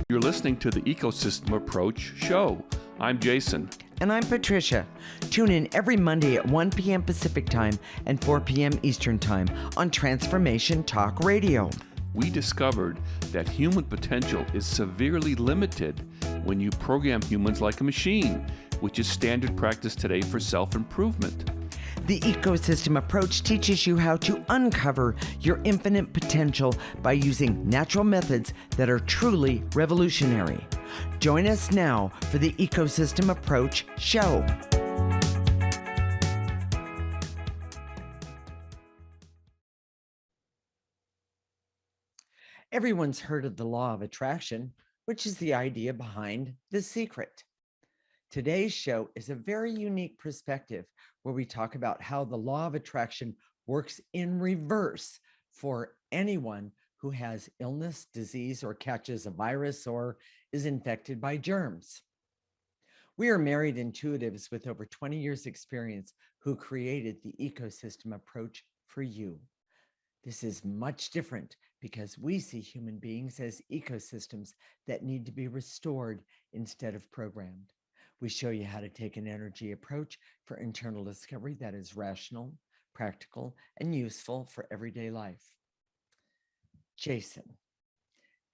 You're listening to the Ecosystem Approach show. I'm Jason. And I'm Patricia. Tune in every Monday at 1 p.m. Pacific Time and 4 p.m. Eastern Time on Transformation Talk Radio. We discovered that human potential is severely limited when you program humans like a machine, which is standard practice today for self-improvement. The Ecosystem Approach teaches you how to uncover your infinite potential by using natural methods that are truly revolutionary. Join us now for the Ecosystem Approach show. Everyone's heard of the law of attraction, which is the idea behind The Secret. Today's show is a very unique perspective where we talk about how the law of attraction works in reverse for anyone who has illness, disease, or catches a virus or is infected by germs. We are married intuitives with over 20 years experience who created the Ecosystem Approach for you. This is much different because we see human beings as ecosystems that need to be restored instead of programmed. We show you how to take an energy approach for internal discovery that is rational, practical, and useful for everyday life. Jason,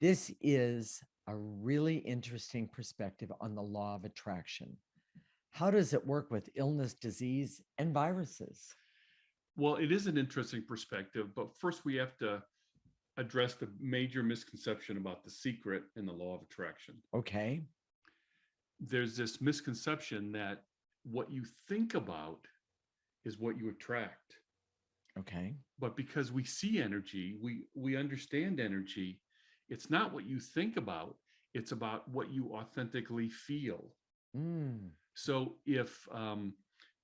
this is a really interesting perspective on the law of attraction. How does it work with illness, disease, and viruses? Well, it is an interesting perspective, but first we have to address the major misconception about The Secret and the law of attraction. Okay. There's this misconception that what you think about is what you attract. Okay. But because we see energy, we understand energy, it's not what you think about, it's about what you authentically feel. So if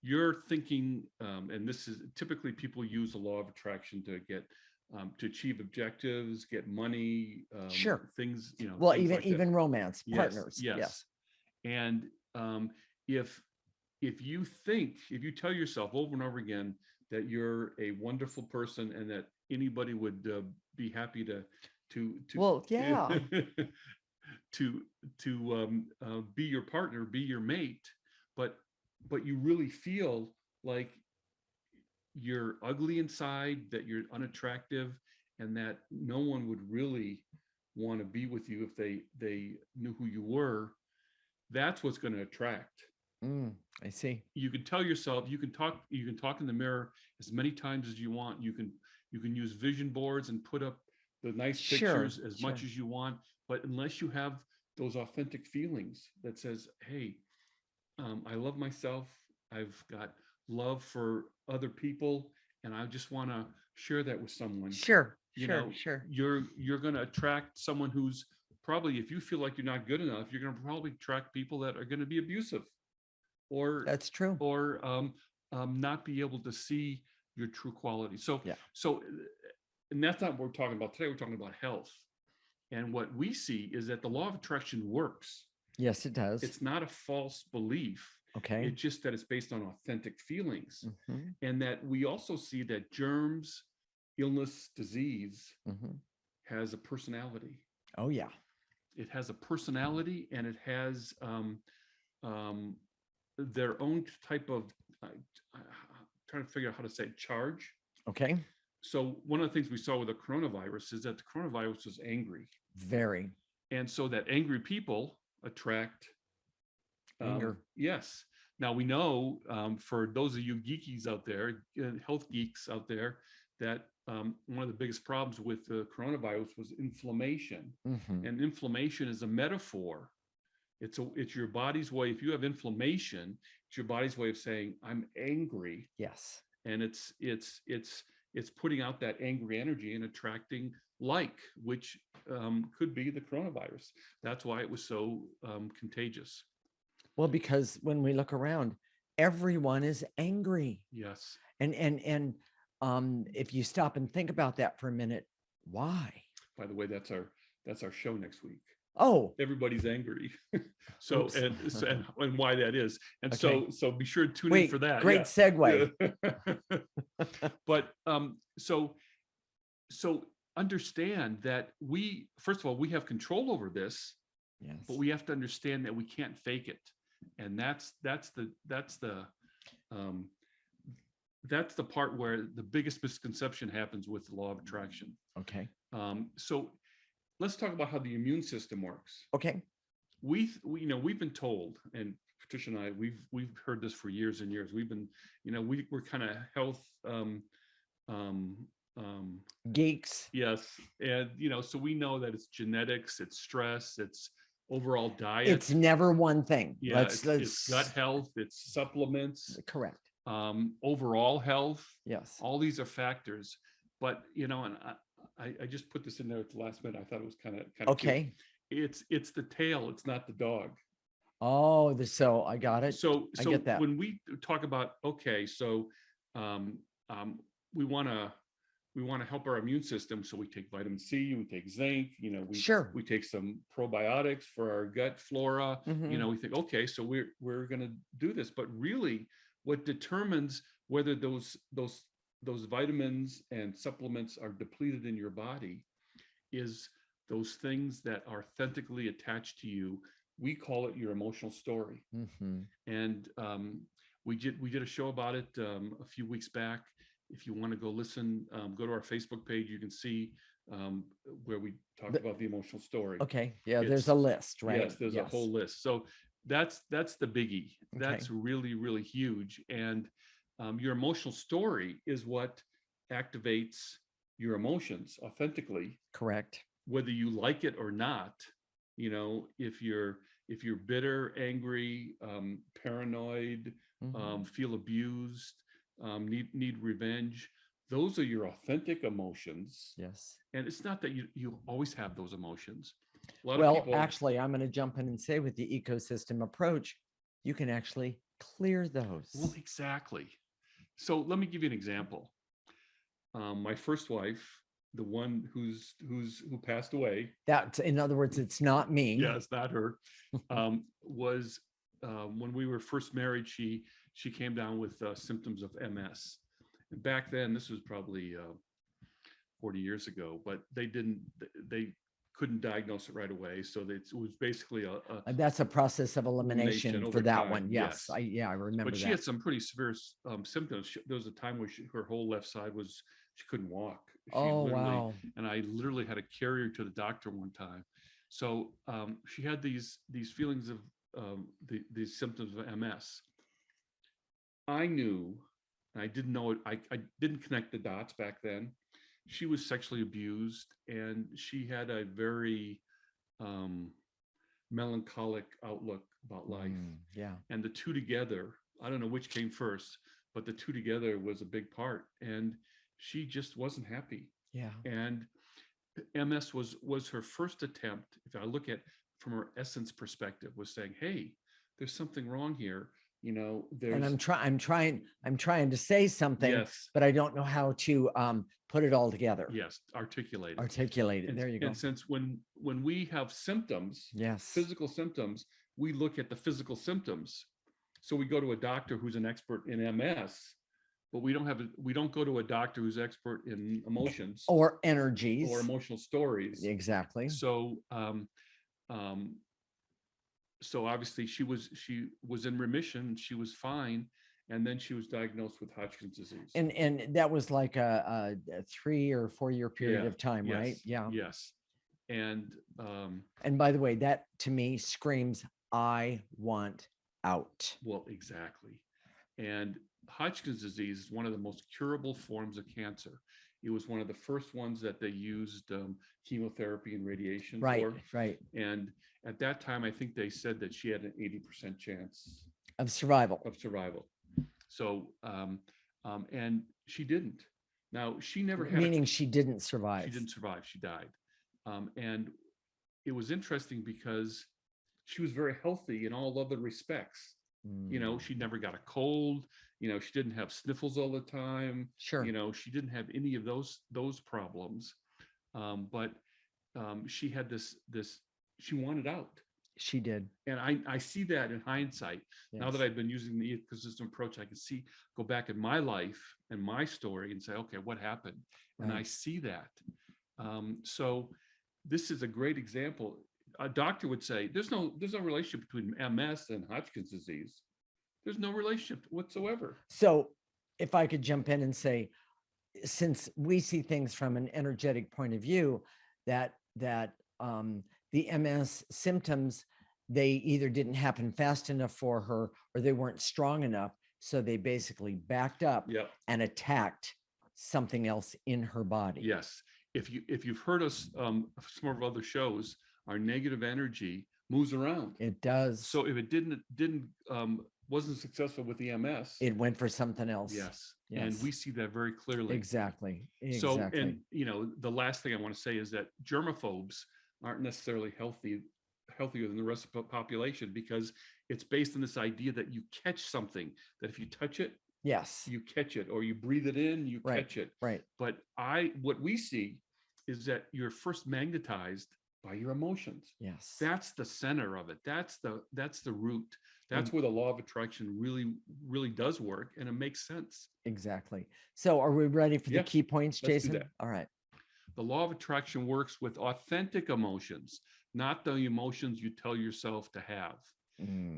you're thinking, and this is typically people use the law of attraction to get to achieve objectives, get money, Sure. things, Well, things like even that. romance, Yes, partners. yes. And if you tell yourself over and over again that you're a wonderful person and that anybody would be happy to Well, yeah. to be your partner, be your mate, but you really feel like you're ugly inside, that you're unattractive, and that no one would really want to be with you if they knew who you were, that's what's going to attract. I see. You can tell yourself, you can talk in the mirror as many times as you want. You can use vision boards and put up the nice pictures as much as you want, but unless you have those authentic feelings that says, hey, I love myself, I've got love for other people, and I just want to share that with someone. Sure. You're going to attract someone who's probably, if you feel like you're not good enough, you're going to probably attract people that are going to be abusive, or that's true, or not be able to see your true quality. So and that's not what we're talking about today. We're talking about health, and what we see is that the law of attraction works. Yes, it does. It's not a false belief. Okay. It's just that it's based on authentic feelings. And that we also see that germs, illness, disease has a personality. Oh, yeah. It has a personality, and it has their own type of, trying to figure out how to say it, charge. Okay. So one of the things we saw with the coronavirus is that the coronavirus was angry. Very. And so that angry people attract anger. Yes. Now we know, for those of you geekies out there, health geeks out there, that one of the biggest problems with the coronavirus was inflammation. And inflammation is a metaphor. It's your body's way. If you have inflammation, it's your body's way of saying, I'm angry. Yes. And it's putting out that angry energy and attracting which could be the coronavirus. That's why it was so contagious. Well, because when we look around, everyone is angry. Yes. And if you stop and think about that for a minute, why? By the way, that's our show next week. Oh, everybody's angry. And why that is. And okay. so be sure to tune in for that. Great segue. But so understand that first of all, we have control over this Yes. but we have to understand that we can't fake it. And um, that's the part where the biggest misconception happens with the law of attraction. Okay. So let's talk about how the immune system works. Okay. We've been told, and Patricia and I, we've heard this for years and years. We've been, we're kind of health um, geeks. yes, and so we know that it's genetics, it's stress, it's overall diet. It's never one thing. Yeah, it's gut health, it's supplements. Correct. Overall health. Yes. All these are factors, but and I just put this in there at the last minute. I thought it was kind of okay. Cute. It's the tail. It's not the dog. Oh, so I got it. So I get that. When we talk about, okay, so we want to help our immune system. So we take vitamin C, we take zinc, we take some probiotics for our gut flora. We think, okay, so we're going to do this, but really what determines whether those vitamins and supplements are depleted in your body is those things that are authentically attached to you. We call it your emotional story. And we did a show about it a few weeks back. If you want to go listen, go to our Facebook page. You can see where we talked about the emotional story. Okay. Yeah, there's a list, right? Yes, there's a whole list. So that's the biggie. Okay. That's really, really huge. And your emotional story is what activates your emotions authentically. Correct. Whether you like it or not. If you're bitter, angry, paranoid, feel abused, need revenge, those are your authentic emotions. Yes. And it's not that you always have those emotions. Actually, I'm going to jump in and say with the ecosystem approach, you can actually clear those. Well, exactly. So let me give you an example. My first wife, the one who passed away. That's, in other words, it's not me. Yeah, it's not her. Was when we were first married, she came down with symptoms of MS. And back then, this was probably 40 years ago, but they couldn't diagnose it right away. So it was basically that's a process of elimination for that time. One. Yes, yes. I remember. But she had some pretty severe symptoms. There was a time where her whole left side she couldn't walk. Wow. And I literally had to carry her to the doctor one time. So she had these feelings of these symptoms of MS. I knew, and I didn't know it. I didn't connect the dots back then. She was sexually abused, and she had a very melancholic outlook about life. Yeah. And the two together, I don't know which came first, but the two together was a big part. And she just wasn't happy. Yeah. And MS was her first attempt, if I look at from her essence perspective, was saying, hey, there's something wrong here. And I'm trying to say something, yes, but I don't know how to put it all together. Yes, articulate it. There you go. And since when we have symptoms, yes, physical symptoms, we look at the physical symptoms. So we go to a doctor who's an expert in MS, but we don't go to a doctor who's expert in emotions or energies or emotional stories. Exactly. So obviously she was in remission, she was fine, and then she was diagnosed with Hodgkin's disease. And that was like a 3 or 4 year period of time, yes, right? Yeah. Yes. And by the way, that to me screams, I want out. Well, exactly. And Hodgkin's disease is one of the most curable forms of cancer. It was one of the first ones that they used chemotherapy and radiation for. Right. And at that time, I think they said that she had an 80% chance of survival. So, and she didn't. Now, she never had. Meaning she didn't survive. She didn't survive. She died. And it was interesting because she was very healthy in all other respects. She never got a cold. She didn't have sniffles all the time. Sure. She didn't have any of those problems. But she had this, she wanted out. She did. And I see that in hindsight. Yes. Now that I've been using the ecosystem approach, I can go back in my life and my story and say, okay, what happened? Right. And I see that. So this is a great example. a doctor would say, there's no relationship between MS and Hodgkin's disease. There's no relationship whatsoever. So if I could jump in and say, since we see things from an energetic point of view, that the MS symptoms, they either didn't happen fast enough for her or they weren't strong enough. So they basically backed up Yep. and attacked something else in her body. Yes. If you've heard us some of our other shows, our negative energy moves around. It does. So if it wasn't successful with the MS, it went for something else. Yes. Yes. And we see that very clearly. Exactly. So, and the last thing I want to say is that germaphobes aren't necessarily healthier than the rest of the population, because it's based on this idea that you catch something, that if you touch it, yes, you catch it, or you breathe it in, you catch it. Right. But what we see is that you're first magnetized by your emotions. Yes. That's the center of it. That's the root. That's where the law of attraction really, really does work, and it makes sense. Exactly. So are we ready for the key points, Jason? Let's do that. All right. The law of attraction works with authentic emotions, not the emotions you tell yourself to have.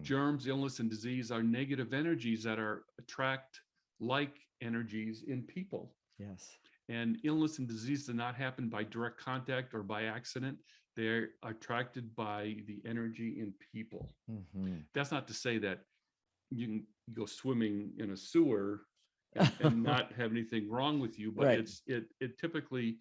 Germs, illness, and disease are negative energies that are attract like energies in people. Yes. And illness and disease do not happen by direct contact or by accident. They're attracted by the energy in people. That's not to say that you can go swimming in a sewer and not have anything wrong with you, but it typically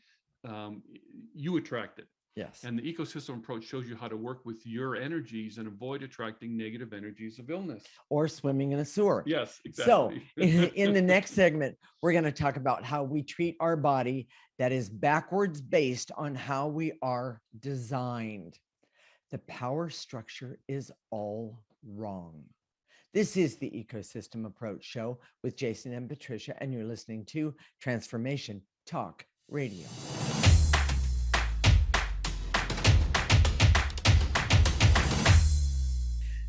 you attract it. Yes. And the ecosystem approach shows you how to work with your energies and avoid attracting negative energies of illness. Or swimming in a sewer. Yes, exactly. So in the next segment, we're going to talk about how we treat our body that is backwards based on how we are designed. The power structure is all wrong. This is the Ecosystem Approach Show with Jason and Patricia, and you're listening to Transformation Talk Radio.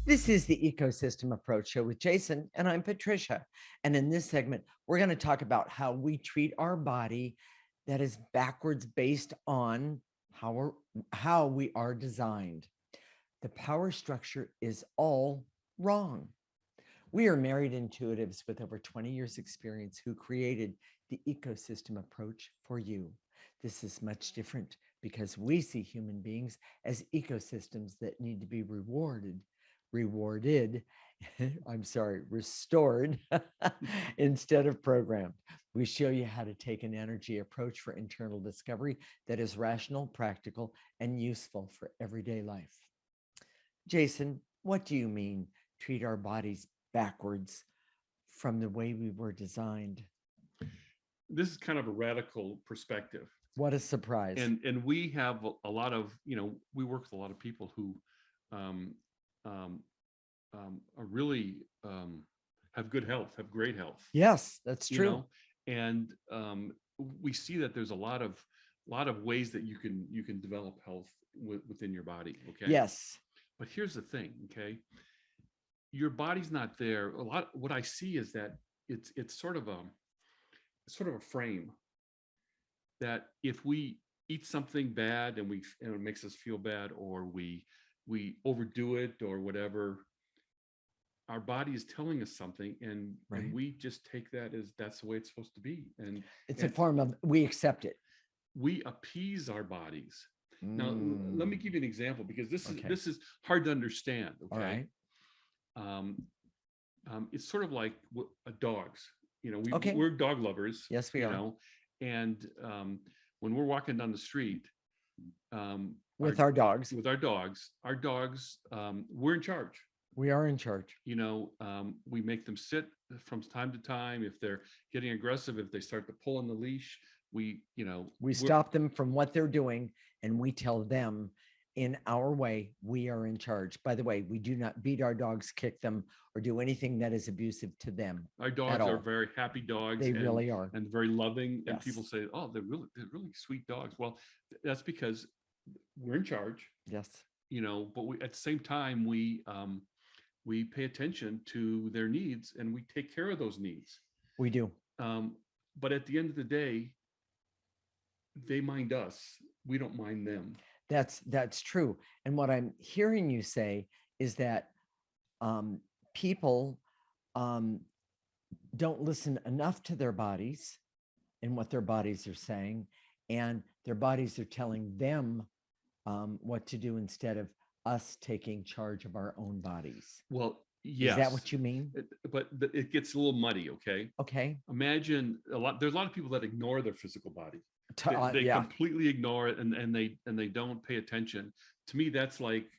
This is the Ecosystem Approach Show with Jason, and I'm Patricia. And in this segment, we're going to talk about how we treat our body that is backwards based on how we are designed. The power structure is all wrong. We are married intuitives with over 20 years experience who created the Ecosystem Approach for you. This is much different because we see human beings as ecosystems that need to be restored instead of programmed. We show you how to take an energy approach for internal discovery that is rational, practical, and useful for everyday life. Jason, what do you mean treat our bodies backwards from the way we were designed? This is kind of a radical perspective. What a surprise. And we have a lot of, we work with a lot of people who are really have good health, have great health. Yes, that's true. And we see that there's a lot of ways that you can develop health within your body. Okay. Yes. But here's the thing. Okay. Your body's not there. What I see is that it's sort of a frame that if we eat something bad and it makes us feel bad, or we overdo it or whatever, our body is telling us something, and we just take that as that's the way it's supposed to be. And it's a form of, we accept it. We appease our bodies. Now, let me give you an example, because this is hard to understand. Okay. All right. It's sort of like dogs. We're dog lovers. Yes, we are. And when we're walking down the street, with our dogs, we're in charge. We are in charge. We make them sit from time to time. If they're getting aggressive, if they start to pull on the leash, we stop them from what they're doing, and we tell them in our way, we are in charge. By the way, we do not beat our dogs, kick them, or do anything that is abusive to them. Our dogs are very happy dogs. They really are. And very loving. Yes. And people say, oh, they're really sweet dogs. Well, that's because we're in charge. Yes. But at the same time, we pay attention to their needs, and we take care of those needs. We do. But at the end of the day, they mind us. We don't mind them. That's true. And what I'm hearing you say is that people don't listen enough to their bodies and what their bodies are saying, and their bodies are telling them what to do instead of us taking charge of our own bodies. Well, Is that yes, what you mean? but it gets a little muddy. Okay. Okay. Imagine there's a lot of people that ignore their physical body. They Yeah. completely ignore it, and they don't pay attention. To me, that's like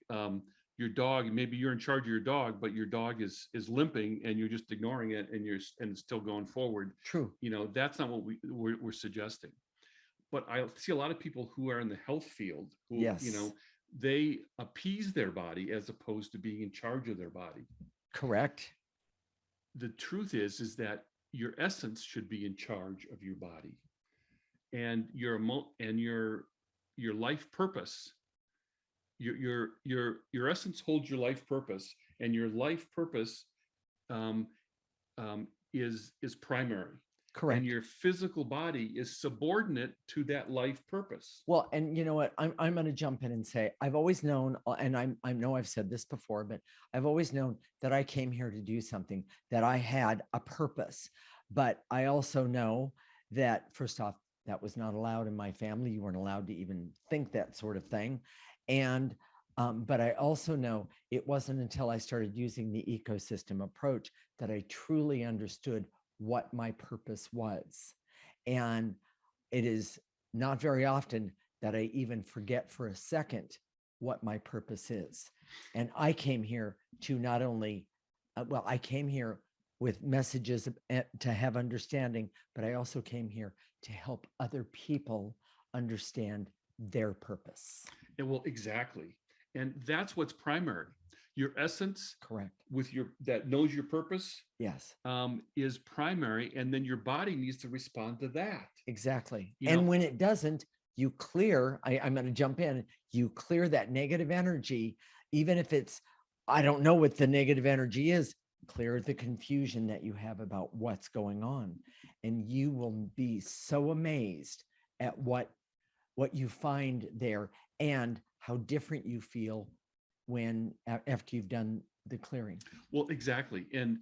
your dog. Maybe you're in charge of your dog, but your dog is limping, and you're just ignoring it, and it's still going forward. True. That's not what we're suggesting. But I see a lot of people who are in the health field who, Yes. they appease their body as opposed to being in charge of their body. Correct. The truth is that your essence should be in charge of your body, and your life purpose. Your essence holds your life purpose, and your life purpose um, is primary. Correct. And your physical body is subordinate to that life purpose. Well, and you know what? I'm going to jump in and say I've always known, and I know I've said this before, but I've always known that I came here to do something, that I had a purpose. But I also know that, first off, that was not allowed in my family. You weren't allowed to even think that sort of thing. And but I also know it wasn't until I started using the ecosystem approach that I truly understood what my purpose was. And it is not very often that I even forget for a second what my purpose is. And I came here to not only, I came here with messages to have understanding, but I also came here to help other people understand their purpose. And well, exactly. And that's what's primary. Your essence, correct, with that knows your purpose, yes, is primary, and then your body needs to respond to that. Exactly. And when it doesn't, you clear. I'm going to jump in. You clear that negative energy, even if it's, I don't know what the negative energy is. Clear the confusion that you have about what's going on, and you will be so amazed at what you find there and how different you feel when after you've done the clearing. Well, exactly. And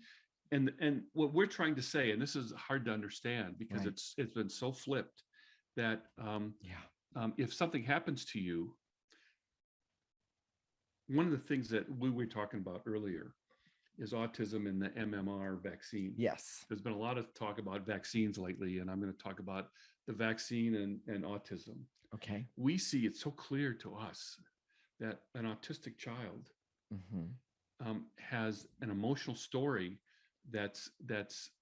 what we're trying to say, and this is hard to understand because it's been so flipped, that if something happens to you, one of the things that we were talking about earlier is autism and the MMR vaccine. Yes. There's been a lot of talk about vaccines lately, and I'm going to talk about the vaccine and autism. Okay. We see it's so clear to us that an autistic child has an emotional story that's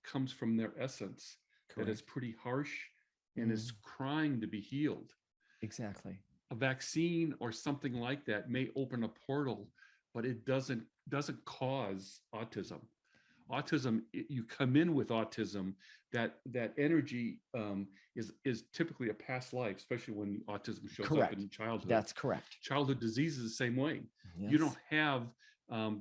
comes from their essence. Correct. That is pretty harsh and is crying to be healed. Exactly. A vaccine or something like that may open a portal, but it doesn't cause autism. Autism, you come in with autism, that energy is typically a past life, especially when autism shows up in childhood. That's correct. Childhood disease is the same way. Yes. You don't have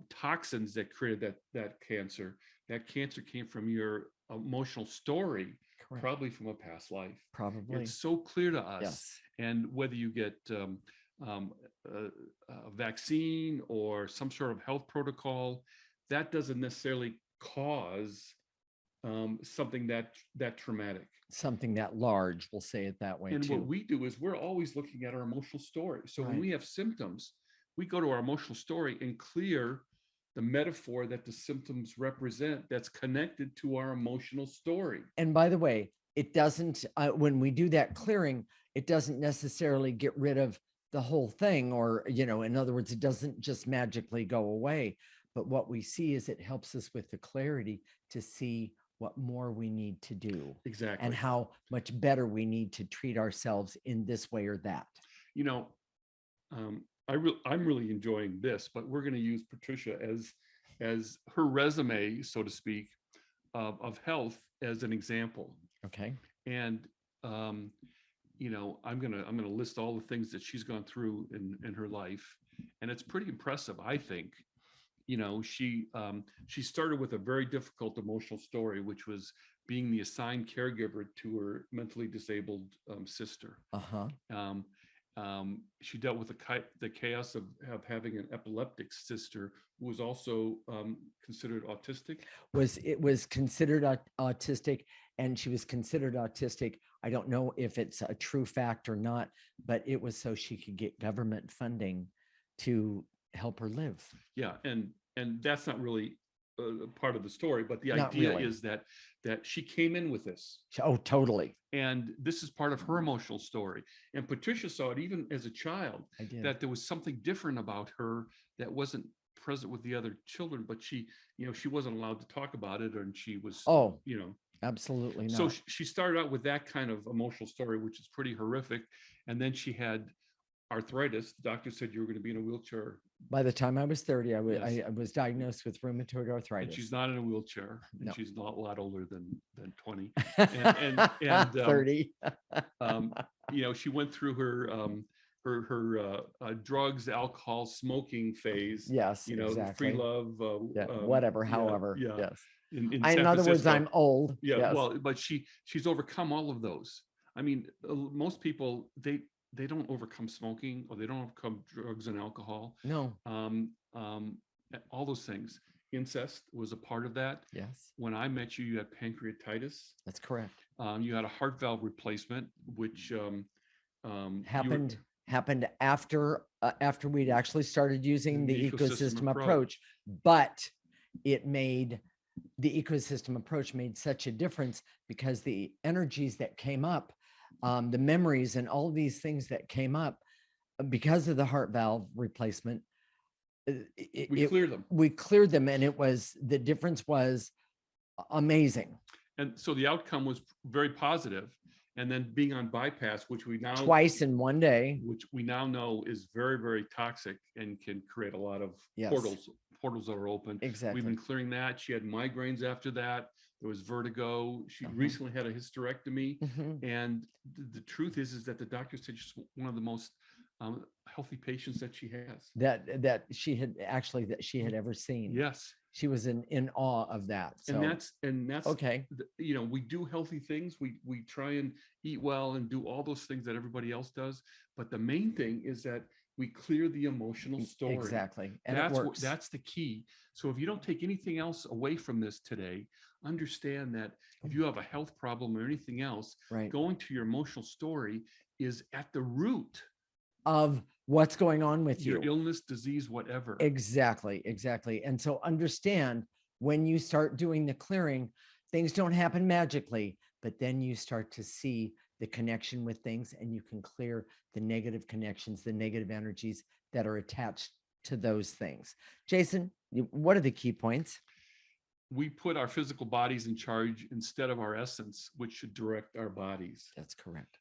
toxins that created that cancer. That cancer came from your emotional story. Correct. Probably from a past life. Probably. It's so clear to us. Yes. And whether you get a vaccine or some sort of health protocol, that doesn't necessarily cause something that traumatic. Something that large, we'll say it that way. And too. What we do is we're always looking at our emotional story. So when we have symptoms, we go to our emotional story and clear the metaphor that the symptoms represent that's connected to our emotional story. And by the way, it doesn't, when we do that clearing, it doesn't necessarily get rid of the whole thing, or, in other words, it doesn't just magically go away. But what we see is it helps us with the clarity to see what more we need to do. Exactly. And how much better we need to treat ourselves in this way or that. I'm really enjoying this, but we're going to use Patricia as her resume, so to speak, of health as an example. Okay. And I'm gonna list all the things that she's gone through in her life, and it's pretty impressive, I think. She started with a very difficult emotional story, which was being the assigned caregiver to her mentally disabled sister. She dealt with the chaos of having an epileptic sister who was also considered autistic. It was considered autistic, and she was considered autistic. I don't know if it's a true fact or not, but it was so she could get government funding to help her live. Yeah, and that's not really part of the story, but the Not idea really. is that she came in with this, Oh, totally. and this is part of her emotional story. And Patricia saw it even as a child, I did. that there was something different about her that wasn't present with the other children, but she, she wasn't allowed to talk about it, and she was, Oh, absolutely so not. she started out with that kind of emotional story, which is pretty horrific. And then she had arthritis. The doctor said you were going to be in a wheelchair. By the time I was 30, Yes. I was diagnosed with rheumatoid And arthritis. she's not in a wheelchair. And No. she's not a lot older than 20. And 30. She went through her drugs, alcohol, smoking phase. Yes, Free exactly. love, whatever, however. yeah. Yes. In In San other words, Francisco. I'm old. Yeah, yes. well, but she's overcome all of those. I mean, most people, they don't overcome smoking, or they don't overcome drugs and alcohol. No. All those things. Incest was a part of that. Yes. When I met you, you had pancreatitis. That's correct. You had a heart valve replacement, which happened after we'd actually started using the ecosystem approach, but the ecosystem approach made such a difference because the energies that came up, the memories and all these things that came up because of the heart valve replacement, we cleared them. We cleared them, and the difference was amazing. And so the outcome was very positive. And then being on bypass, which we now twice in one day, which we now know is very, very toxic and can create a lot of portals that are open. Exactly. We've been clearing that. She had migraines after that. There was vertigo. She recently had a hysterectomy. And the truth is that the doctor said she's one of the most healthy patients that she has. That she had ever seen. Yes. She was in awe of that. So. And that's okay. We do healthy things. We try and eat well and do all those things that everybody else does. But the main thing is that we clear the emotional story. Exactly. And that's the key. So if you don't take anything else away from this today, understand that if you have a health problem or anything else, going to your emotional story is at the root of what's going on with your illness, disease, whatever. Exactly. And so understand, when you start doing the clearing, things don't happen magically, but then you start to see the connection with things, and you can clear the negative connections, the negative energies that are attached to those things. Jason, what are the key points? We put our physical bodies in charge instead of our essence, which should direct our bodies. That's correct.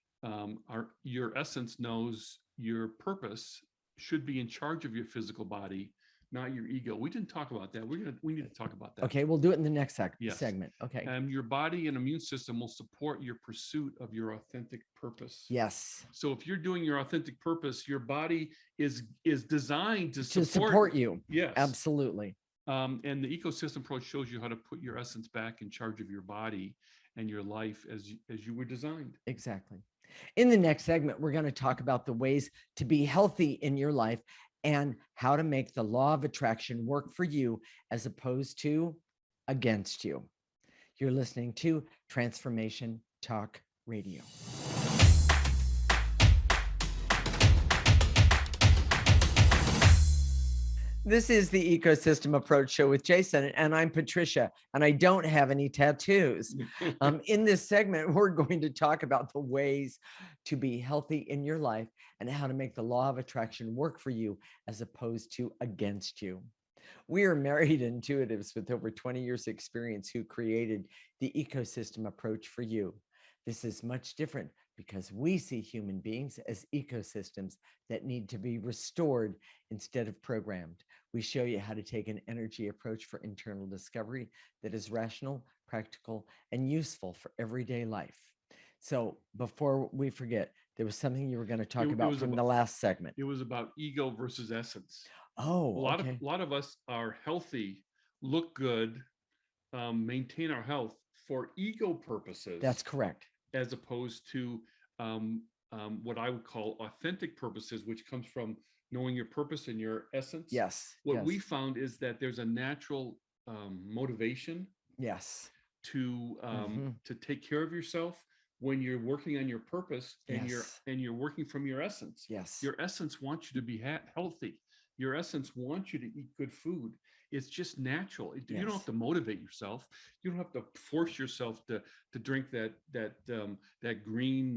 Your essence knows your purpose should be in charge of your physical body, not your ego. We didn't talk about that. We need to talk about that. Okay, we'll do it in the next segment. Okay. And your body and immune system will support your pursuit of your authentic purpose. Yes. So if you're doing your authentic purpose, your body is designed to support you. Yes, absolutely. And the ecosystem approach shows you how to put your essence back in charge of your body and your life as you were designed. Exactly. In the next segment, we're going to talk about the ways to be healthy in your life and how to make the law of attraction work for you as opposed to against you. You're listening to Transformation Talk Radio. This is the Ecosystem Approach Show with Jason, and I'm Patricia, and I don't have any tattoos. In this segment, we're going to talk about the ways to be healthy in your life and how to make the law of attraction work for you as opposed to against you. We are married intuitives with over 20 years experience who created the Ecosystem Approach for you. This is much different because we see human beings as ecosystems that need to be restored instead of programmed. We show you how to take an energy approach for internal discovery that is rational, practical, and useful for everyday life. So before we forget, there was something you were going to talk about from the last segment. It was about ego versus essence. Oh, a lot of us are healthy, look good, maintain our health for ego purposes. That's correct. As opposed to what I would call authentic purposes, which comes from knowing your purpose and your essence. Yes. What we found is that there's a natural motivation Yes. to take care of yourself when you're working on your purpose and Yes. you're working from your essence. Yes. Your essence wants you to be healthy. Your essence wants you to eat good food. It's just natural. You don't have to motivate yourself. You don't have to force yourself to drink that green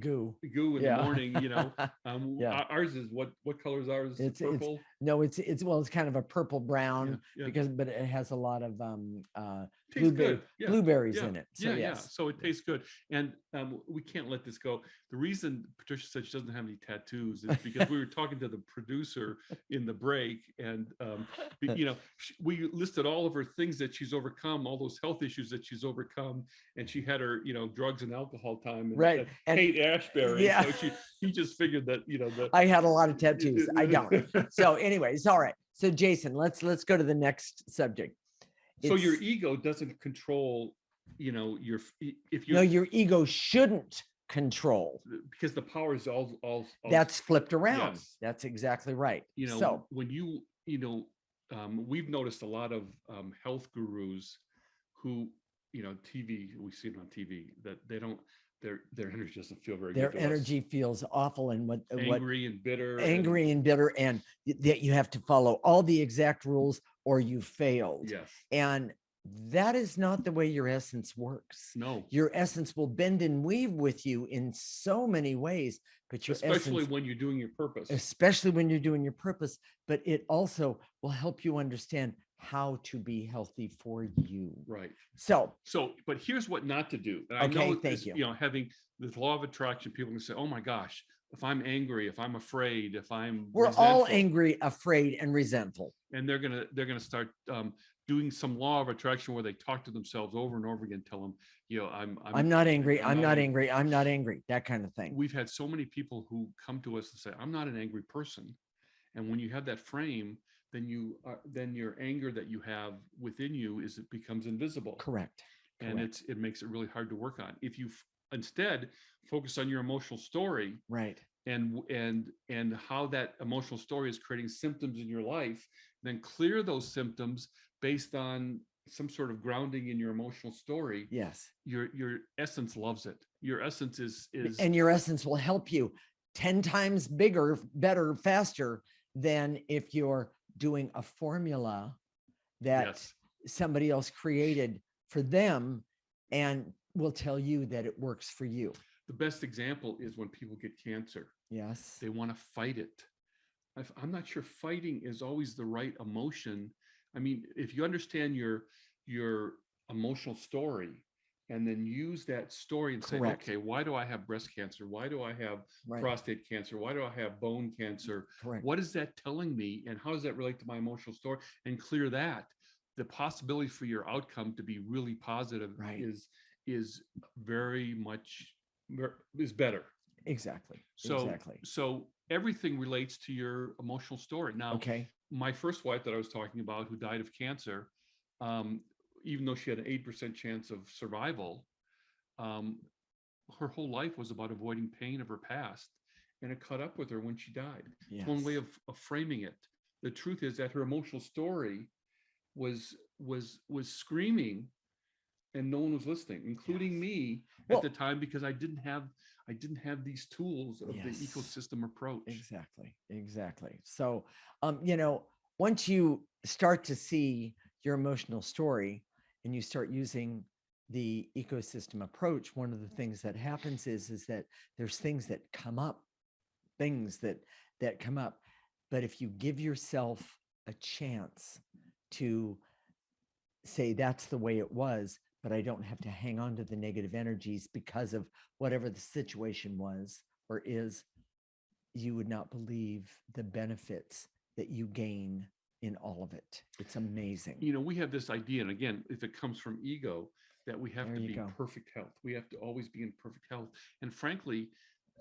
goo in the morning. Yeah. Ours is what color is ours? It's purple. It's kind of a purple brown but it has a lot of blueberries in it. So so it tastes good. And we can't let this go. The reason Patricia said she doesn't have any tattoos is because we were talking to the producer in the break, and we listed all of her things that she's overcome, all those health issues that she's overcome, and she had her drugs and alcohol time, and Kate Ashbury. So he just figured that I had a lot of tattoos. I don't. So anyways, all right. So Jason, let's go to the next subject. So your ego doesn't control, your ego shouldn't control, because the power is all that's flipped around. Yes. That's exactly right. So when we've noticed a lot of health gurus who, TV, we see it on TV, that they don't, their energy doesn't feel very good. Their energy feels awful, and angry and bitter, and that you have to follow all the exact rules or you failed. Yes. And that is not the way your essence works. No. Your essence will bend and weave with you in so many ways, but especially when you're doing your purpose. But it also will help you understand how to be healthy for you. Right. So, but here's what not to do. And I know thank you. Having this law of attraction, people can say, "Oh my gosh, if I'm angry, if I'm afraid, if we're resentful," all angry, afraid, and resentful. And they're gonna start doing some law of attraction where they talk to themselves over and over again, tell them, I'm not angry, I'm not angry, I'm not angry, that kind of thing. We've had so many people who come to us and say, "I'm not an angry person," and when you have that frame, then your anger that you have within you becomes invisible. Correct. And it makes it really hard to work on. If you instead focus on your emotional story, right, and how that emotional story is creating symptoms in your life, then clear those symptoms based on some sort of grounding in your emotional story. Yes. Your essence loves it. Your essence is and your essence will help you 10 times bigger, better, faster than if you're doing a formula that somebody else created for them and will tell you that it works for you. The best example is when people get cancer. Yes. They want to fight it. I'm not sure fighting is always the right emotion. I mean, if you understand your emotional story and then use that story and say, okay, why do I have breast cancer? Why do I have prostate cancer? Why do I have bone cancer? Correct. What is that telling me? And how does that relate to my emotional story? And clear that. The possibility for your outcome to be really positive is very much is better. Exactly. So everything relates to your emotional story. Now, my first wife that I was talking about, who died of cancer, even though she had an 8% chance of survival, her whole life was about avoiding pain of her past, and it caught up with her when she died. Yes. It's one way of framing it. The truth is that her emotional story was screaming, and no one was listening, including me at the time, because I didn't have these tools of the ecosystem approach. Exactly. So, once you start to see your emotional story and you start using the ecosystem approach, one of the things that happens is that there's things that come up, but if you give yourself a chance to say that's the way it was, but I don't have to hang on to the negative energies because of whatever the situation was or is, you would not believe the benefits that you gain in all of it. It's amazing. We have this idea, and again, if it comes from ego, that we have to be in perfect health. We have to always be in perfect health. And frankly,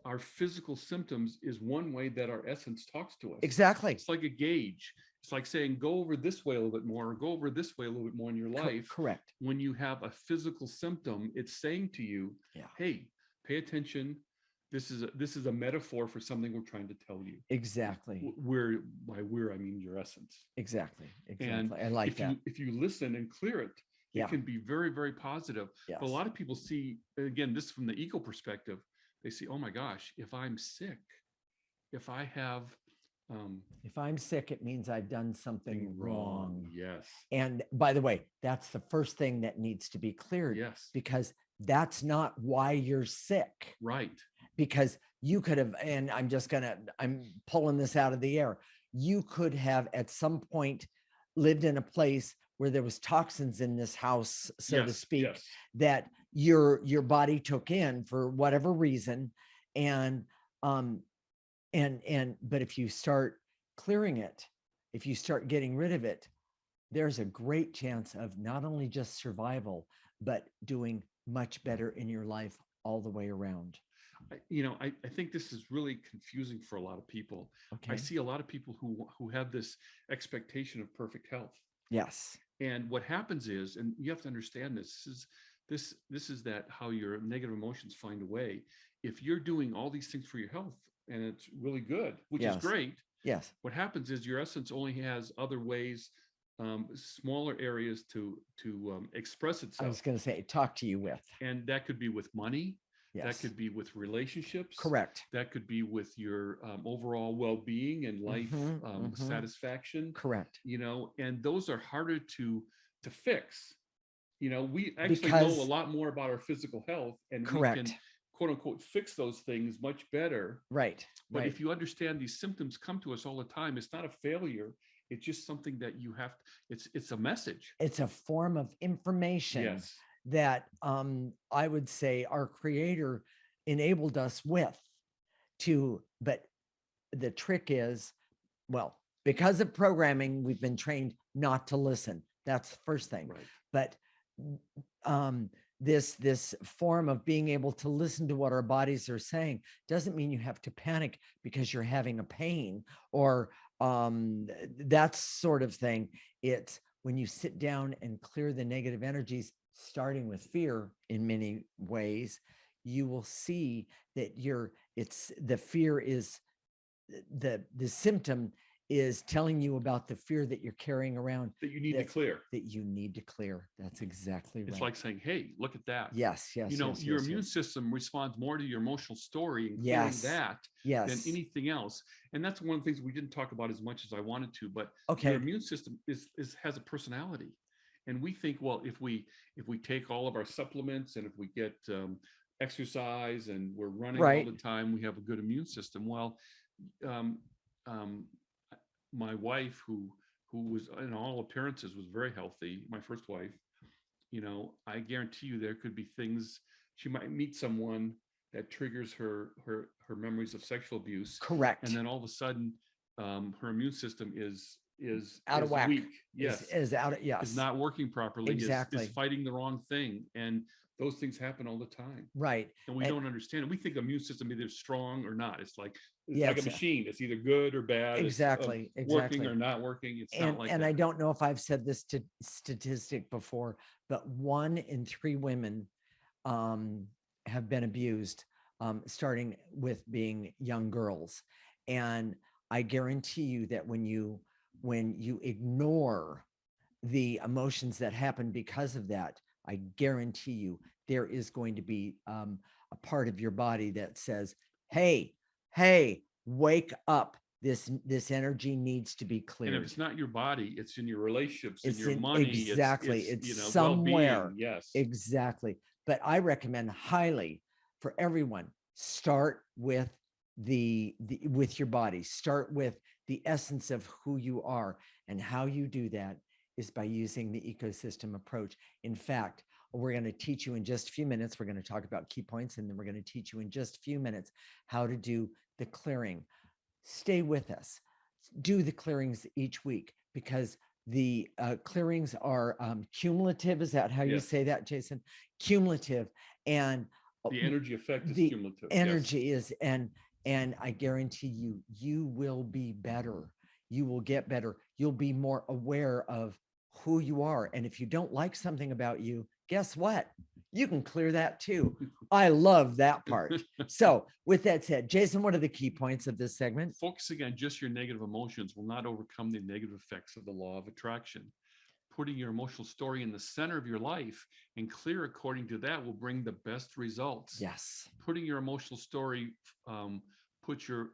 our physical symptoms is one way that our essence talks to us. Exactly. It's like a gauge. It's like saying, go over this way a little bit more, or go over this way a little bit more in your life. Correct. When you have a physical symptom, it's saying to you, hey, pay attention, this is a metaphor for something we're trying to tell you. Exactly. By we're, I mean your essence. Exactly. And Exactly. I like that. if you listen and clear it, Yeah. it can be very, very positive. Yes. But a lot of people see, again, this from the ego perspective, they see, oh my gosh, if I'm sick, if I have if I'm sick, it means I've done something wrong. Yes. And by the way, that's the first thing that needs to be cleared. Yes. Because that's not why you're sick. Right. Because you could have, and I'm pulling this out of the air. You could have at some point lived in a place where there was toxins in this house, so to speak, that your body took in for whatever reason. And but if you start clearing it, if you start getting rid of it, there's a great chance of not only just survival, but doing much better in your life all the way around. I think this is really confusing for a lot of people. Okay. I see a lot of people who have this expectation of perfect health. Yes. And what happens is, and you have to understand this is that how your negative emotions find a way. If you're doing all these things for your health and it's really good, which is great. Yes. What happens is your essence only has other ways, smaller areas to express itself. I was going to say, talk to you with. And that could be with money. Yes. That could be with relationships. Correct. That could be with your overall well-being and life satisfaction. Correct. And those are harder to fix. We actually know a lot more about our physical health, and we can quote unquote fix those things much better. Right. But if you understand these symptoms come to us all the time, it's not a failure. It's just something that you have to, it's a message. It's a form of information. Yes. That I would say our creator enabled us with but the trick is, well, because of programming, we've been trained not to listen. That's the first thing. Right. But this form of being able to listen to what our bodies are saying doesn't mean you have to panic because you're having a pain or that sort of thing. It's when you sit down and clear the negative energies, starting with fear in many ways, you will see that the fear is the symptom is telling you about the fear that you're carrying around that you need to clear. That's exactly right. It's like saying, hey, look at that. Yes. Your immune system responds more to your emotional story and clearing that than anything else. And that's one of the things we didn't talk about as much as I wanted to, but your immune system has a personality. And we think, well, if we take all of our supplements and if we get exercise and we're running all the time, we have a good immune system. Well, my wife, who was in all appearances was very healthy, my first wife, I guarantee you there could be things, she might meet someone that triggers her memories of sexual abuse. Correct. And then all of a sudden, her immune system is out of whack. Weak. Yes. Is not working properly. Exactly. Is fighting the wrong thing. And those things happen all the time. Right. And we don't understand it. We think immune system either strong or not. It's like a machine. It's either good or bad. Exactly. It's, working or not working. It's not like that. And I don't know if I've said this statistic before, but 1 in 3 women have been abused, starting with being young girls. And I guarantee you that when you ignore the emotions that happen because of that, I guarantee you there is going to be a part of your body that says, hey, wake up. This energy needs to be cleared. And if it's not your body, it's in your relationships, in your money. Exactly. It's somewhere. Yes. Exactly. But I recommend highly for everyone, start with with your body. Start with the essence of who you are, and how you do that is by using the ecosystem approach. In fact, we're going to teach you in just a few minutes. We're going to talk about key points, and then we're going to teach you in just a few minutes how to do the clearing. Stay with us. Do the clearings each week, because the clearings are cumulative. Is that how you say that, Jason? Cumulative. And the energy effect is cumulative. Energy is, and I guarantee you will be better. You will get better. You'll be more aware of who you are. And if you don't like something about you, guess what? You can clear that too. I love that part. So with that said, Jason, what are the key points of this segment? Focusing on just your negative emotions will not overcome the negative effects of the law of attraction. Putting your emotional story in the center of your life and clear according to that will bring the best results. Yes. Putting your emotional story, put your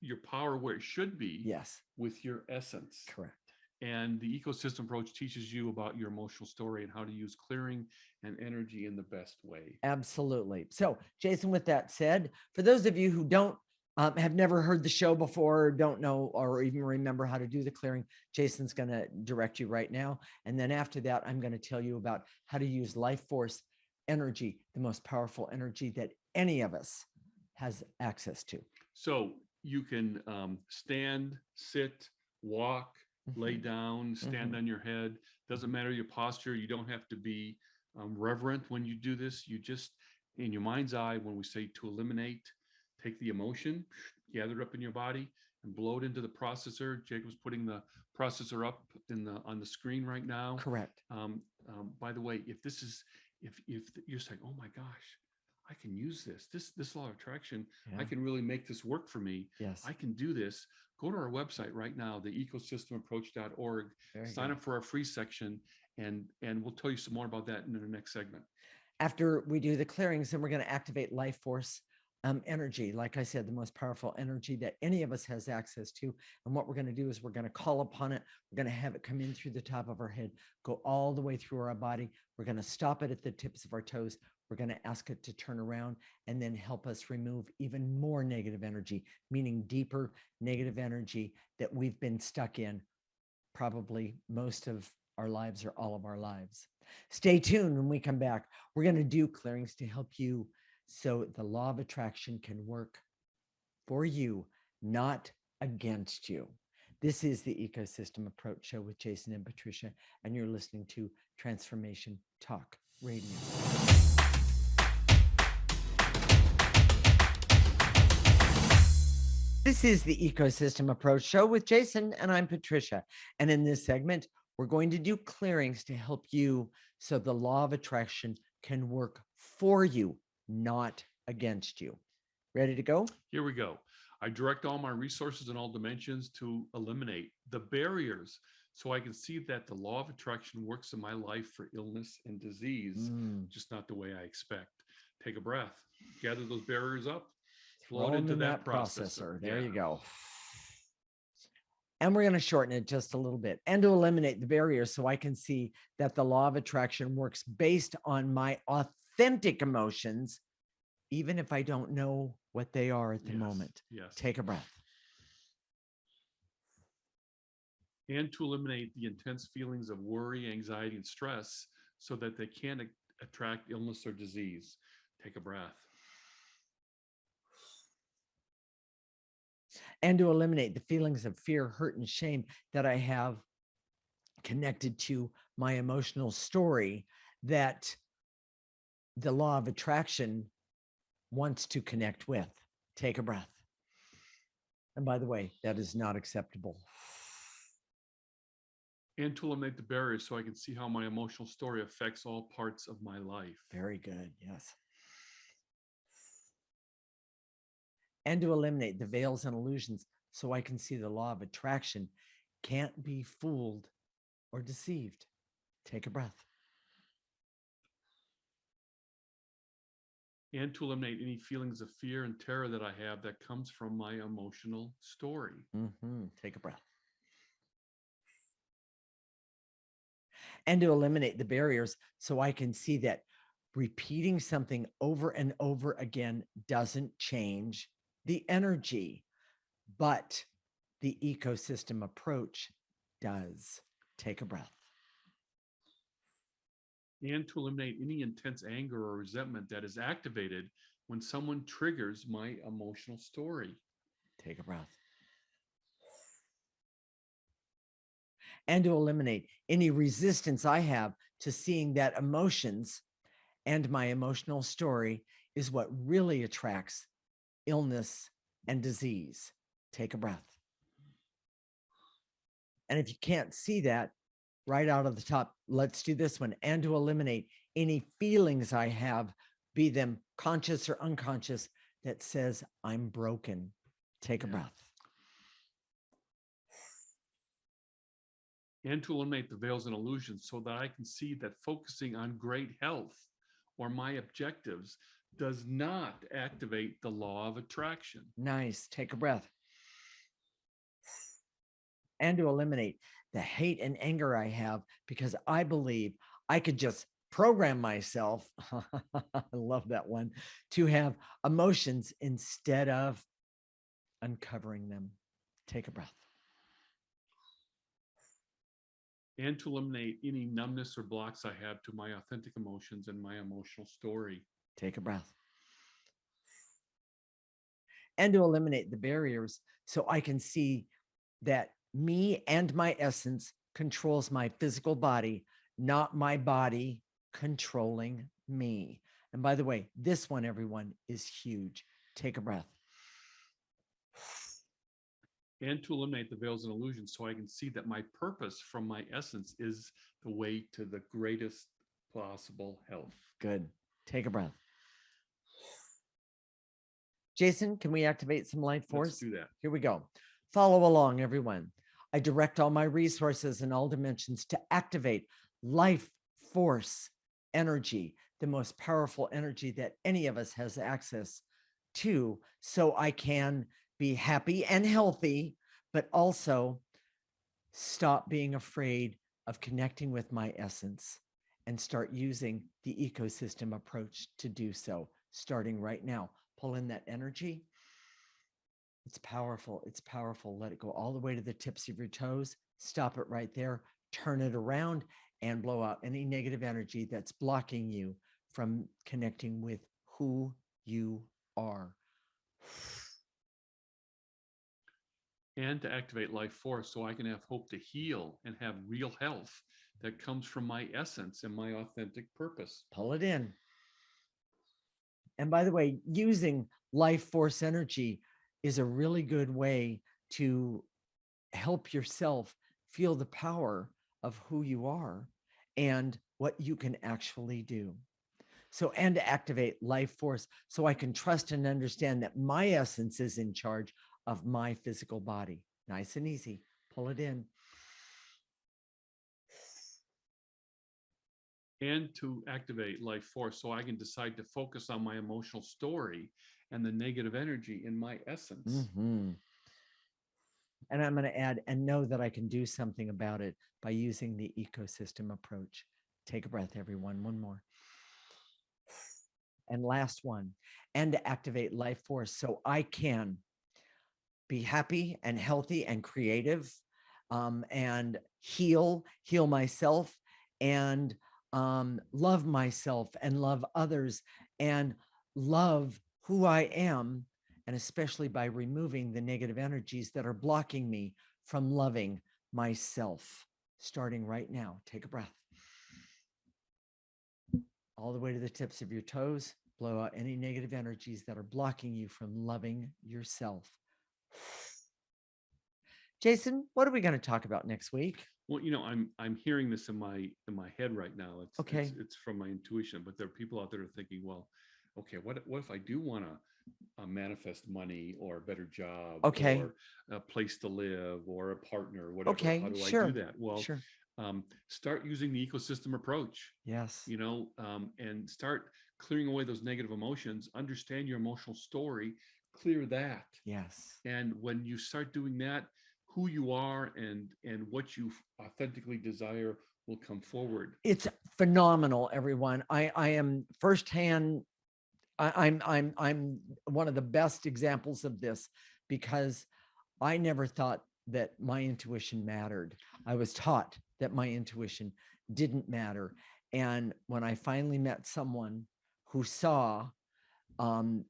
your power where it should be. Yes. With your essence. Correct. And the ecosystem approach teaches you about your emotional story and how to use clearing and energy in the best way. Absolutely. So, Jason, with that said, for those of you who don't have never heard the show before, or don't know, or even remember how to do the clearing, Jason's going to direct you right now. And then after that, I'm going to tell you about how to use life force energy, the most powerful energy that any of us has access to. So you can stand, sit, walk, lay down, stand on your head. Doesn't matter your posture. You don't have to be reverent when you do this. You just, in your mind's eye, when we say to eliminate, take the emotion, gather it up in your body, and blow it into the processor. Jacob's putting the processor up on the screen right now. Correct. By the way, if you're saying, oh my gosh, I can use this law of attraction. I can really make this work for me. Yes. I can do this. Go to our website right now, theecosystemapproach.org. Sign up for our free section, and we'll tell you some more about that in the next segment. After we do the clearings, then we're going to activate life force energy. Like I said, the most powerful energy that any of us has access to. And what we're going to do is we're going to call upon it. We're going to have it come in through the top of our head, go all the way through our body. We're going to stop it at the tips of our toes. We're going to ask it to turn around and then help us remove even more negative energy, meaning deeper negative energy that we've been stuck in probably most of our lives or all of our lives. Stay tuned when we come back. We're going to do clearings to help you so the law of attraction can work for you, not against you. This is the Ecosystem Approach Show with Jason and Patricia, and you're listening to Transformation Talk Radio. This is the Ecosystem Approach Show with Jason, and I'm Patricia. And in this segment, we're going to do clearings to help you so the law of attraction can work for you, not against you. Ready to go? Here we go. I direct all my resources in all dimensions to eliminate the barriers so I can see that the law of attraction works in my life for illness and disease, just not the way I expect. Take a breath, gather those barriers up, blow it into that processor. There you go. And we're going to shorten it just a little bit, and to eliminate the barriers so I can see that the law of attraction works based on my authentic emotions, even if I don't know what they are at the moment. Yes. Take a breath. And to eliminate the intense feelings of worry, anxiety, and stress so that they can't attract illness or disease. Take a breath. And to eliminate the feelings of fear, hurt, and shame that I have connected to my emotional story that the law of attraction wants to connect with. Take a breath. And by the way, that is not acceptable. And to eliminate the barriers so I can see how my emotional story affects all parts of my life. Very good. Yes. And to eliminate the veils and illusions so I can see the law of attraction can't be fooled or deceived. Take a breath. And to eliminate any feelings of fear and terror that I have that comes from my emotional story. Take a breath. And to eliminate the barriers so I can see that repeating something over and over again doesn't change the energy, but the ecosystem approach does. Take a breath. And to eliminate any intense anger or resentment that is activated when someone triggers my emotional story. Take a breath. And to eliminate any resistance I have to seeing that emotions and my emotional story is what really attracts illness and disease. Take a breath. And if you can't see that, right out of the top. Let's do this one. And to eliminate any feelings I have, be them conscious or unconscious, that says I'm broken. Take a breath. And to eliminate the veils and illusions so that I can see that focusing on great health or my objectives does not activate the law of attraction. Nice. Take a breath. And to eliminate the hate and anger I have because I believe I could just program myself. I love that one, to have emotions instead of uncovering them. Take a breath. And to eliminate any numbness or blocks I have to my authentic emotions and my emotional story. Take a breath. And to eliminate the barriers so I can see that me and my essence controls my physical body, not my body controlling me. And by the way, this one, everyone, is huge. Take a breath. And to eliminate the veils and illusions so I can see that my purpose from my essence is the way to the greatest possible health. Good. Take a breath. Jason, can we activate some light force? Let's do that. Here we go. Follow along, everyone. I direct all my resources in all dimensions to activate life force energy, the most powerful energy that any of us has access to, so I can be happy and healthy, but also stop being afraid of connecting with my essence and start using the ecosystem approach to do so, starting right now. Pull in that energy. It's powerful. It's powerful. Let it go all the way to the tips of your toes. Stop it right there. Turn it around and blow out any negative energy that's blocking you from connecting with who you are. And to activate life force so I can have hope to heal and have real health that comes from my essence and my authentic purpose. Pull it in. And by the way, using life force energy is a really good way to help yourself feel the power of who you are and what you can actually do. So, and to activate life force so I can trust and understand that my essence is in charge of my physical body. Nice and easy. Pull it in. And to activate life force so I can decide to focus on my emotional story and the negative energy in my essence. Mm-hmm. And I'm going to add, and know that I can do something about it by using the ecosystem approach. Take a breath, everyone. One more. And last one, and to activate life force so I can be happy and healthy and creative, and heal myself and love myself and love others and love who I am, and especially by removing the negative energies that are blocking me from loving myself. Starting right now, take a breath. All the way to the tips of your toes. Blow out any negative energies that are blocking you from loving yourself. Jason, what are we going to talk about next week? Well, I'm hearing this in my head right now. It's okay. It's from my intuition, but there are people out there thinking, well, okay, what if I do want to manifest money or a better job, okay, or a place to live or a partner, whatever? Okay, How do sure. I do that? Well, sure. Start using the ecosystem approach. Yes. And start clearing away those negative emotions. Understand your emotional story. Clear that. Yes. And when you start doing that, who you are and what you authentically desire will come forward. It's phenomenal, everyone. I am firsthand. I'm one of the best examples of this, because I never thought that my intuition mattered. I was taught that my intuition didn't matter. And when I finally met someone who saw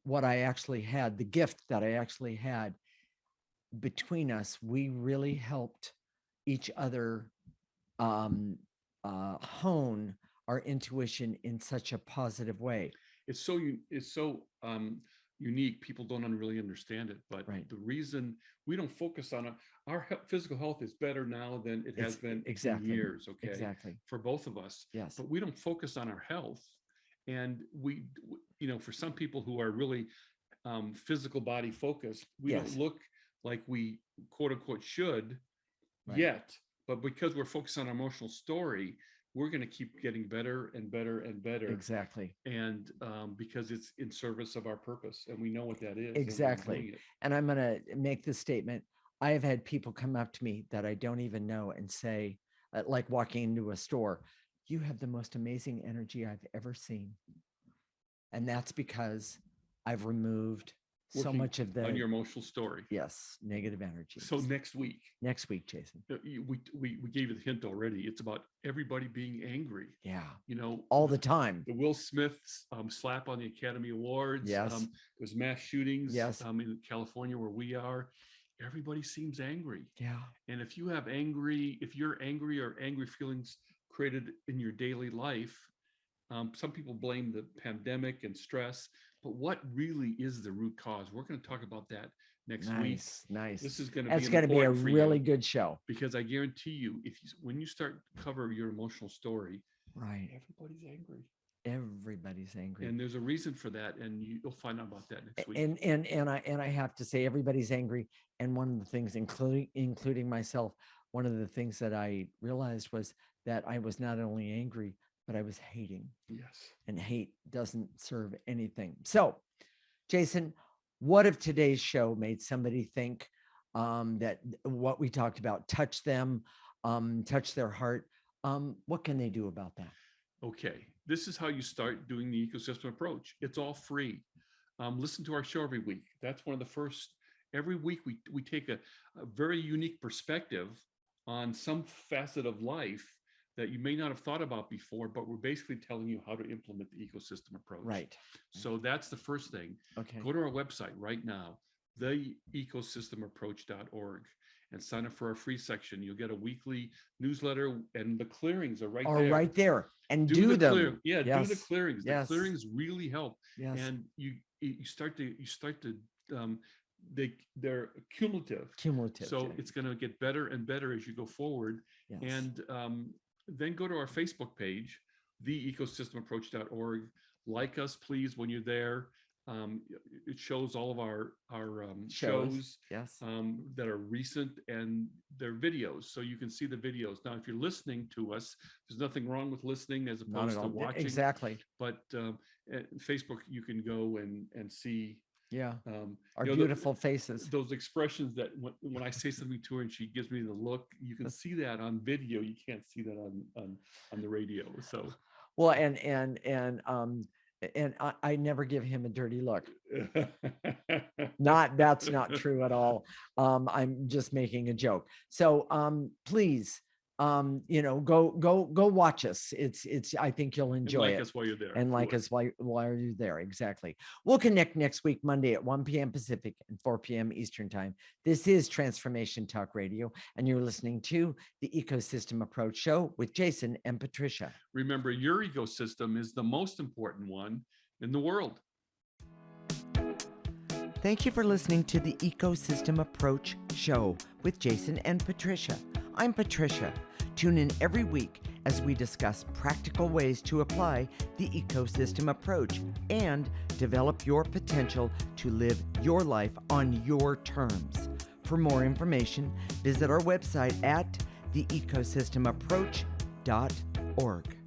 what I actually had, the gift that I actually had, between us, we really helped each other hone our intuition in such a positive way. It's so unique. People don't really understand it, but Right. the reason we don't focus on it, our physical health is better now than it has been in years. Okay. Exactly. For both of us. Yes. But we don't focus on our health. And for some people who are really physical body focused, we Yes. don't look like we quote unquote should Right. yet. But because we're focused on our emotional story, we're going to keep getting better and better and better. Exactly. And because it's in service of our purpose, and we know what that is. Exactly. And I'm going to make this statement. I have had people come up to me that I don't even know and say, like walking into a store, you have the most amazing energy I've ever seen. And that's because I've removed so much of on your emotional story. Yes, negative energy. So next week, Jason, we gave you the hint already. It's about everybody being angry. Yeah. All the time. The Will Smith slap on the Academy Awards. Yes. There's mass shootings. Yes. In California where we are. Everybody seems angry. Yeah. And if you're angry or angry feelings created in your daily life, some people blame the pandemic and stress, but what really is the root cause? We're going to talk about that next week. Nice. This is going to be a really good show, because I guarantee you, when you start cover your emotional story, right, everybody's angry. Everybody's angry, and there's a reason for that, and you'll find out about that next week. And I have to say, everybody's angry. And one of the things, including myself, one of the things that I realized was that I was not only angry, but I was hating. Yes. And hate doesn't serve anything. So, Jason, what if today's show made somebody think that what we talked about touch them, touch their heart? What can they do about that? Okay, this is how you start doing the ecosystem approach. It's all free. Listen to our show every week. That's one of the first. Every week we take a very unique perspective on some facet of life that you may not have thought about before, but we're basically telling you how to implement the ecosystem approach. Right. So that's the first thing. Okay. Go to our website right now, theecosystemapproach.org, and sign up for our free section. You'll get a weekly newsletter, and the clearings are right there. And do them. Do the clearings. Yes. The clearings really help. Yes. And you start to they're cumulative. So it's going to get better and better as you go forward. Yes. And then go to our Facebook page, theecosystemapproach.org. Like us, please, when you're there. It shows all of our shows yes. That are recent, and they're videos, so you can see the videos. Now, if you're listening to us, there's nothing wrong with listening as opposed to watching. Exactly. But at Facebook, you can go and see. Yeah. Our beautiful faces. Those expressions that when I say something to her and she gives me the look, you can see that on video. You can't see that on the radio. So well, and I never give him a dirty look. That's not true at all. I'm just making a joke. So please, go watch us. It's I think you'll enjoy it. Us while you're there. And like us while you're there. Exactly. We'll connect next week, Monday at 1 p.m. Pacific and 4 p.m. Eastern time. This is Transformation Talk Radio, and you're listening to the Ecosystem Approach Show with Jason and Patricia. Remember, your ecosystem is the most important one in the world. Thank you for listening to the Ecosystem Approach Show with Jason and Patricia. I'm Patricia. Tune in every week as we discuss practical ways to apply the ecosystem approach and develop your potential to live your life on your terms. For more information, visit our website at theecosystemapproach.org.